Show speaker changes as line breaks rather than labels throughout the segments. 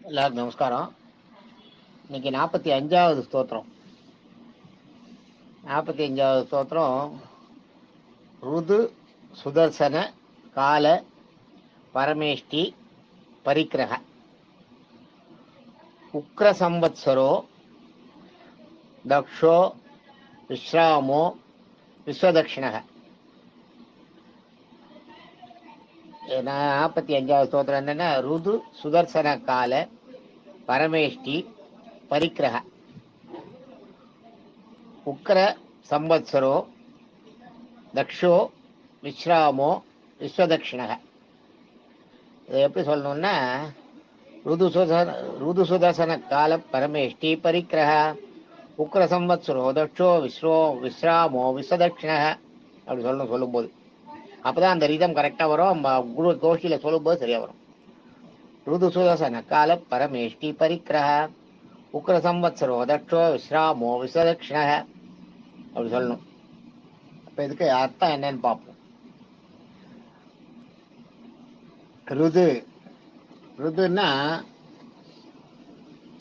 எல்லாருக்கும் நமஸ்காரம். இன்னைக்கு 45வது ஸ்தோத்திரம். 45வது ஸ்தோத்திரம் ருது சுதர்சன கால பரமேஷ்டி பரிக்கிரக உக்ர சம்பத்சரோ தக்ஷோ விஸ்ராமோ விஸ்வதக்ஷிணக. 45வது ஸ்தோத்திரம் என்னன்னா, ருது சுதர்சன கால பரமேஷ்டி பரிக்கிரக உக்ர சம்பத்சரோ தக்ஷோ விஸ்ராமோ விஸ்வதக்ஷிணக. இதை எப்படி சொல்லணும்னா, ருது சுதர்சன கால பரமேஷ்டி பரிக்கிரக உக்ர சம்பத்சரோ தக்ஷோ விஸ்ராமோ விஸ்வதக்ஷிணக அப்படி சொல்லணும். சொல்லும்போது அப்பதான் அந்த ரிதம் கரெக்டா வரும். குரு கோஷியில சொல்லும்போது சரியா வரும். ருது சுதர்சன கால பரமேஷ்டி பரிக்கிரக உக்ர சம்பத்சரோ தக்ஷோ விஸ்ராமோ விஸ்வதக்ஷிணக அப்படி சொல்லணும். அப்ப இதுக்கு அர்த்தம் என்னன்னு பார்ப்போம். ருதுன்னா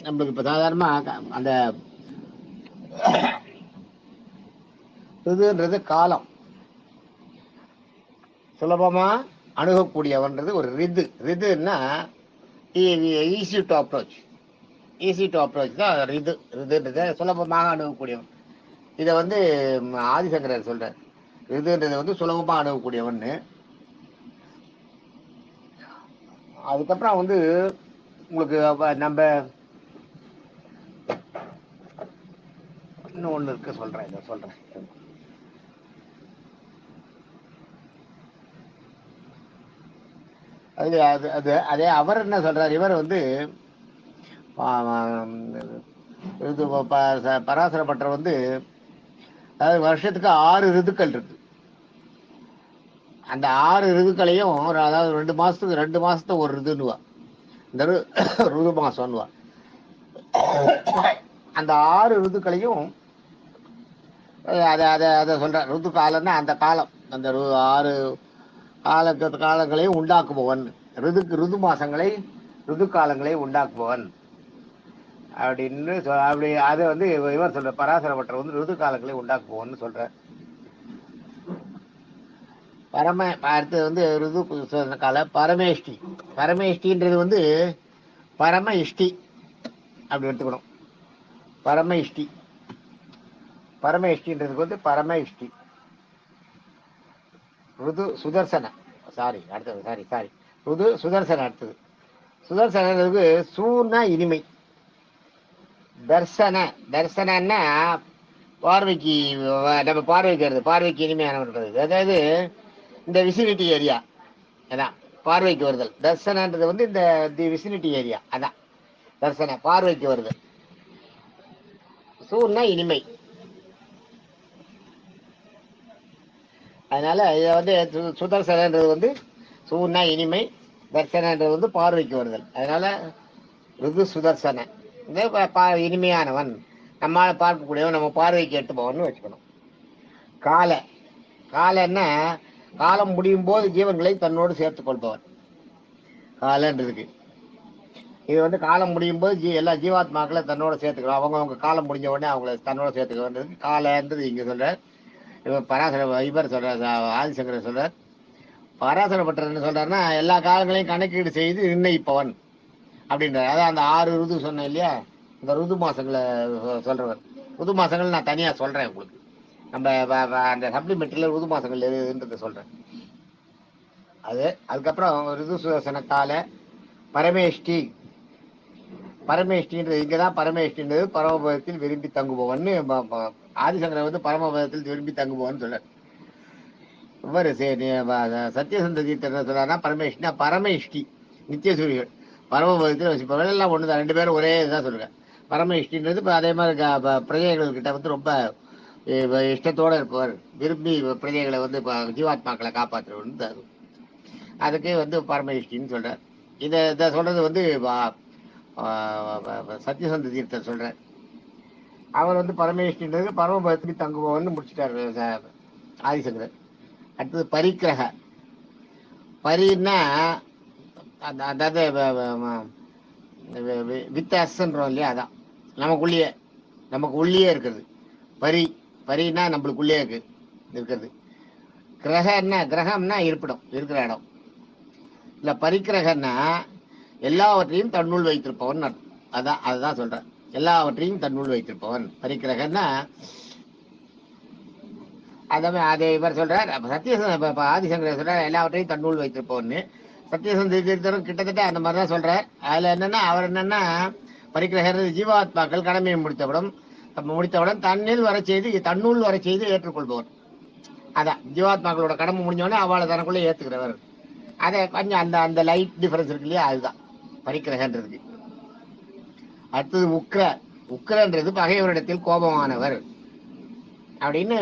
நம்மளுக்கு இப்ப சாதாரணமா அந்த ருதுன்றது காலம், சுலபமா அணுகக்கூடியவன்றது ஒரு ரிதுன்னா ஈஸி டு அப்ரோச் தான் ரிதுன்றது சுலபமாக அணுகக்கூடியவன். இதை ஆதிசங்கரர் சொல்றார். ரிதுன்றது சுலபமா அணுகக்கூடியவன். அதுக்கப்புறம் உங்களுக்கு நம்ம இன்னும் ஒண்ணு இருக்கு, சொல்றேன். அதே அவர் என்ன சொல்றார், இவர் பராசர பட்டர் அதாவது வருஷத்துக்கு 6 ரிதுக்கள் இருக்கு. அந்த 6 ரிதுக்களையும் அதாவது 2 மாசத்துக்கு ஒரு ரிதுன்னுவா, இந்த ருது மாசம்னுவா. அந்த 6 ருதுக்களையும் அத சொல்ற. ருது காலம்னா அந்த காலம், அந்த 6 காலங்களையும் உண்டாக்குபவன், ருது மாசங்களை ருது காலங்களை உண்டாக்குபவன் அப்படின்னு அப்படி அதை இவர் சொல்ற. பராசர பட்டர் ருது காலங்களை உண்டாக்குபவன் சொல்ற. அடுத்தது ருது கால பரமேஷ்டின்றது பரம இஷ்டி அப்படி எடுத்துக்கணும். பரமேஷ்டின்றதுக்கு பரம இஷ்டி. ருது சுதர்சன ருது சுதர்சன. அடுத்தது சுதர்சனத்துக்கு சூன்னா இனிமை, தர்சனா பார்வைக்கு, நம்ம பார்வைக்கு இனிமையானவன்றது. அதாவது இந்த விசினிட்டி ஏரியா அதான் பார்வைக்கு வருதல். தர்சனன்றது இந்த விசினிட்டி ஏரியா, அதான் தர்சன, பார்வைக்கு வருதல். சூன்னா இனிமை. அதனால இதை சுதர்சனன்றது சூன்னா இனிமை, தர்சனன்றது பார்வைக்கு வருதல். அதனால ருது சுதர்சன இனிமையானவன், நம்மால பார்க்கக்கூடியவன், நம்ம பார்வைக்கு எட்டுபவன் வச்சுக்கணும். காலன்னா காலம் முடியும் போது ஜீவன்களை தன்னோடு சேர்த்துக் கொள்பவன் காலன்றதுக்கு. இது காலம் முடியும் போது எல்லா ஜீவாத்மாக்களை தன்னோட சேர்த்துக்கிறோம். அவங்க காலம் முடிஞ்ச உடனே அவங்களை தன்னோட சேர்த்துக்கிறோன்றது காலன்றது இங்க சொல்ற. இவர் சொல்ற, ஆதிசங்கரர் சொல்றார். பராசர பட்டர் என்ன சொல்றாருன்னா, எல்லா காலங்களையும் கணக்கீடு செய்து நிர்ணயிப்பவன் அப்படின்றார். அதான் அந்த 6 ருது சொன்னேன் இல்லையா, இந்த ருது மாசங்களை சொல்றவர். ருது மாசங்கள் நான் தனியா சொல்றேன் உங்களுக்கு. நம்ம அந்த சப்ளிமெண்ட்ரியில ருது மாசங்கள் எதுன்றத சொல்றேன். அதுக்கப்புறம் ருது சுதர்சன கால பரமேஷ்டின்றது இங்கதான் பரமேஷ்டின்றது பரமபதத்தில் விரும்பி தங்குபவன். ஆதிசங்கரர் பரமபதத்தில் விரும்பி தங்குபவன் சொல்ற. இவர் சத்தியசந்த தீர்த்தர் சொல்றாருன்னா, பரமேஷ்டி நித்தியசூரிகள் பரமபதத்தில் வசிப்பவர்கள் எல்லாம் ஒண்ணுதான், 2 பேரும் ஒரே இதுதான் சொல்லுங்க. பரமேஷ்டின்றது அதே மாதிரி பிரஜைகள் கிட்ட ரொம்ப இஷ்டத்தோட இருப்பவர், விரும்பி பிரஜைகளை ஜீவாத்மாக்களை காப்பாற்றுவர். அதுக்கு பரமேஷ்டின்னு சொல்ற. இதை சொல்றது சத்தியசந்த தீர்த்தர் சொல்ற. அவர் பரமேஷ்டின்றது பரமபதத்துக்கு தங்குபவன் முடிச்சுட்டாரு ஆதிசங்கரர். அடுத்தது பரின்னா அதாவது வித் அஸ்ன்றோம் இல்லையா, அதான் நமக்குள்ளேயே இருக்கிறது. பரினா நம்மளுக்குள்ளே இருக்கிறது. கிரகம்னா இருப்பிடம், இருக்கிற இடம். இல்ல பரிக்கிரகன்னா எல்லாவற்றையும் தன்னுள் வைத்திருப்பவன் அர்த்தம். அதுதான் சொல்றேன். எல்லாவற்றையும் தன்னுள் வைத்திருப்பவன் பரிக்கிரகன்னா. அதை இவர் சொல்றார். ஆதிசங்கரர் சொல்றார் எல்லாவற்றையும் தன்னுள் வைத்திருப்பவன்னு. சத்தியசந்தரும் கிட்டத்தட்ட அந்த மாதிரிதான் சொல்றார். அதுல என்னன்னா அவர் என்னன்னா பரிக்கிரகர் ஜீவாத்மாக்கள் கடமையை முடித்தவுடன் தன்னுள் வர செய்து ஏற்றுக்கொள்பவர். அதான் ஜீவாத்மாக்களோட கடமை முடிஞ்சவொடனே அவளை தனக்குள்ள ஏத்துக்கிறவர். அதை கொஞ்சம் அந்த லைட் டிஃபரன்ஸ் இருக்கு இல்லையா, அதுதான் பரிக்கிரகன்றதுக்கு. அடுத்தது உக்கிரன்றது பகைவரிடத்தில் கோபமானவர் அப்படின்னு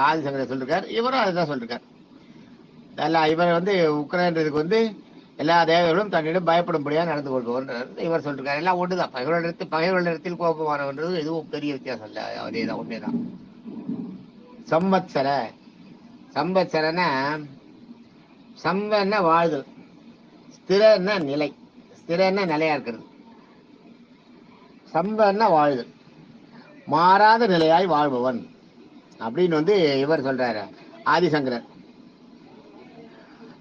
ஆதிசங்கரர் சொல்லிருக்கார். இவரும் அதுதான் சொல்லிருக்கார். இவர் உக்கிரன்றதுக்கு எல்லா தேவர்களும் தன்னிடம் பயப்படும்படியாக நடந்து கொள்பவர் இவர் சொல்லிருக்காரு. எல்லாம் ஒன்றுதான். பகைவரிடத்தில் கோபமானவன்றது எதுவும் பெரிய வித்தியாசம் இல்லை, அதேதான், ஒன்னேதான். சம்பத்சரனா சம்பன்னா வாழ்தல், ஸ்திரன்னா நிலை, ஸ்திரன்னா நிலையா இருக்கிறது. சம்பன்னா வாழ்தல், மாறாத நிலையாய் வாழ்பவன் அப்படின்னு இவர் சொல்றாரு ஆதிசங்கரர்.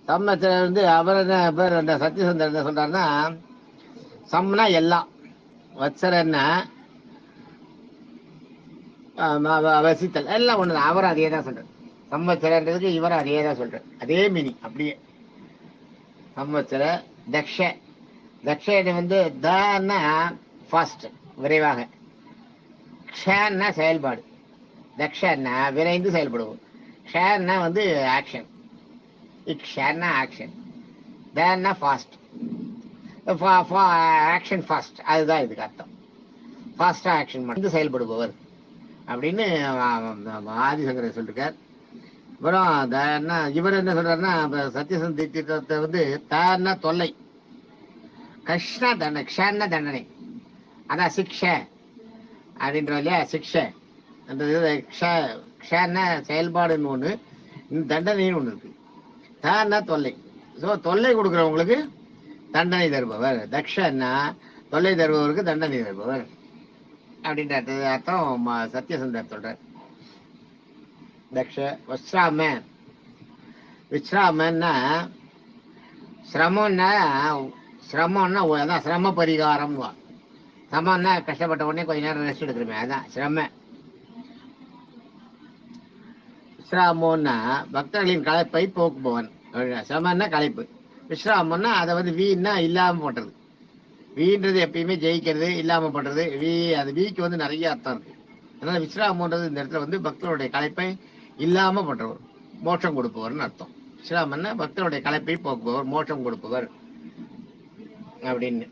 சம்பத்சரர் அவர் என்ன பேர் சத்தியசந்தர் என்ன சொல்றாருன்னா, சம்னா எல்லாம், வத்சரன்னா வசித்தல், எல்லாம் ஒண்ணுதான். அவரும் அதே தான் சொல்றாரு. சம்பத்சரன்றதுக்கு இவரும் அதே தான் சொல்றாரு. அதே மீனிங் அப்படியே. சம்பத்சர தக்ஷ தன்னா ஃபாஸ்ட், விரைவாக. க்ஷன்னா செயல்பாடு. தக்ஷன்னா விரைந்து செயல்படுவோம். க்ஷன்னா ஆக்ஷன். இக்ஷன்னா ஆக்ஷன். தன்னா ஃபாஸ்ட். ஆக்ஷன் ஃபாஸ்ட், அதுதான் இதுக்கு அர்த்தம். ஃபாஸ்டா ஆக்ஷன் பண்ணி செயல்படுபவர் அப்படின்னு ஆதிசங்கரர் சொல்லிருக்கார். அப்புறம் இவர் என்ன சொல்றாருன்னா, சத்தியசந்த தீர்த்தத்தை தான்னா தொல்லை, கஷ்ணா தண்டனை, க்ஷன்னா தண்டனை, அதான் சிக்ஷ அப்படின்றோம் இல்லையா. சிக்ஷ க்ஷன்னா செயல்பாடுன்னு ஒண்ணு, தண்டனைன்னு ஒண்ணு இருக்கு. தான்னா தொல்லை. ஸோ தொல்லை கொடுக்குறவங்களுக்கு தண்டனை தருபவர். தக்ஷன்னா தொல்லை தருபவருக்கு தண்டனை தருபவர் அப்படின்ற அர்த்தம் சத்தியசந்தர் சொல்றார். தக்ஷ விஸ்ராமன்னா சிரமம்னா அதான் சிரம பரிகாரம். சமம்னா கஷ்டப்பட்ட உடனே கொஞ்ச நேரம் ரெஸ்ட் எடுக்கிறோமே, அதான் சிரம. விஸ்ராமோன்னா பக்தர்களின் களைப்பை போக்குபவன். சிரமன்னா களைப்பு. விஸ்ராமன்னா அதை வீன்னா இல்லாம பண்றது. வீன்றது எப்பயுமே ஜெயிக்கிறது, இல்லாம பண்றது. அது வீக்கு நிறைய அர்த்தம் இருக்கு. அதனால விஸ்ராமன்றது இந்த இடத்துல பக்தருடைய களைப்பை இல்லாம பண்றவர், மோட்சம் கொடுப்பவர்னு அர்த்தம். விஸ்ராமன்னா பக்தருடைய களைப்பை போக்குபவர், மோட்சம் கொடுப்பவர் அப்படின்னு.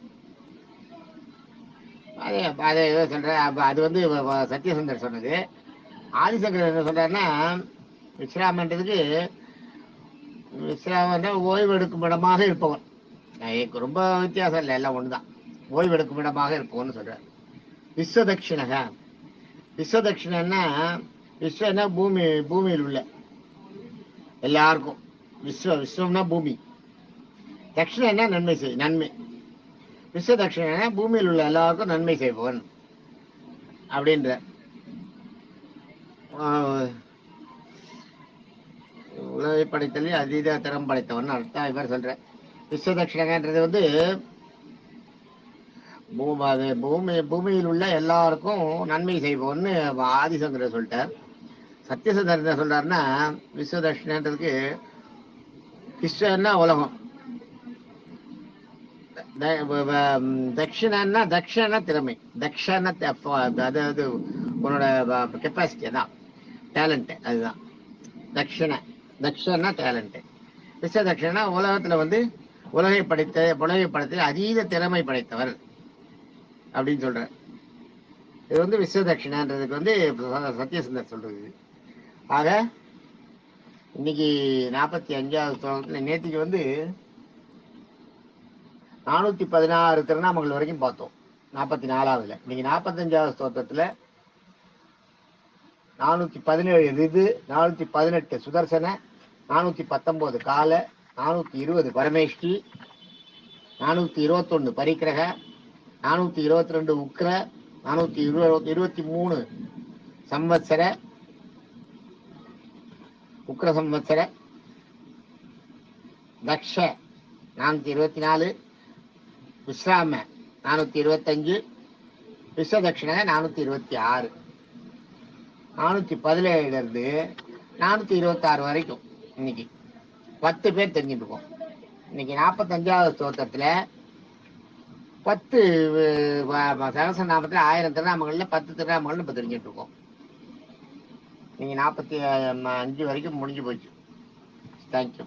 அதை சொல்ற. அது சத்தியசுந்தர் சொன்னது. ஆதிசங்கரர் என்ன சொல்றாருன்னா, விஸ்ராமன்றதுக்கு ஓய்வு எடுக்கும் இடமாக இருப்பவன். ரொம்ப வித்தியாசம் இல்லை, எல்லாம் ஒண்ணுதான். ஓய்வு எடுக்கும் இடமாக இருப்பவன் சொல்றாரு. விஸ்வதட்சிணக, விஸ்வதட்சிணன்னா விஸ்வன்னா பூமியில் உள்ள எல்லாருக்கும். விஸ்வம்னா பூமி. தட்சிணன்னா நன்மை. விஸ்வதட்சிணன்னா பூமியில் உள்ள எல்லாருக்கும் நன்மை செய்பவன் அப்படின்ற. உலகை படைத்தல் அதீத திறம் படைத்தவன் அர்த்தம் இவர் சொல்ற. விஸ்வதட்சிணன்றது பூமியில் உள்ள எல்லாருக்கும் நன்மை செய்வோம்னு ஆதிசங்கரர் சொல்லிட்டார். சத்தியசந்தர் என்ன சொல்றாருன்னா, விஸ்வதட்சிணன்றதுக்கு விஸ்வன்னா உலகம், தட்சணா திறமை, அதாவது உன்னோட கெப்பாசிட்டி, அதான் டேலண்ட், அதுதான் தட்சணா டேலண்ட். விஸ்வதட்சிணா உலகத்துல உலகை படைத்த அதீத திறமை படைத்தவர் அப்படின்னு சொல்ற. இது விஸ்வதட்சிணான்றதுக்கு சத்தியசுந்தர் சொல்றது. ஆக இன்னைக்கு 45வது ஸ்லோகத்துல, நேற்றுக்கு 416 திருநாமங்கள் வரைக்கும் பார்த்தோம். 44வதுல இன்னைக்கு 45வது ஸ்லோகத்துல 417 ரிது, 418 சுதர்சன, 419 கால, 420 பரமேஷ்டி, 421 பரிக்கிரக, 422 உக்ர, 423 சம்வத்சர, உக்ர சம்வத்சர, தக்ஷ 424, விஸ்ராம 425, விஸ்வதட்சிண 426. 417 இருந்து 426 வரைக்கும் இன்னைக்கு 10 பேர் தெரிஞ்சுட்டு இருக்கோம். இன்னைக்கு 45வது ஸ்தோத்திரத்துல 10 சகசநாமத்துல 1000 திருநாமங்கள்ல 10 திருநாமங்கள் இப்ப தெரிஞ்சுட்டு இருக்கோம். நீங்க 45 வரைக்கும் முடிஞ்சு போச்சு. தேங்க்யூ.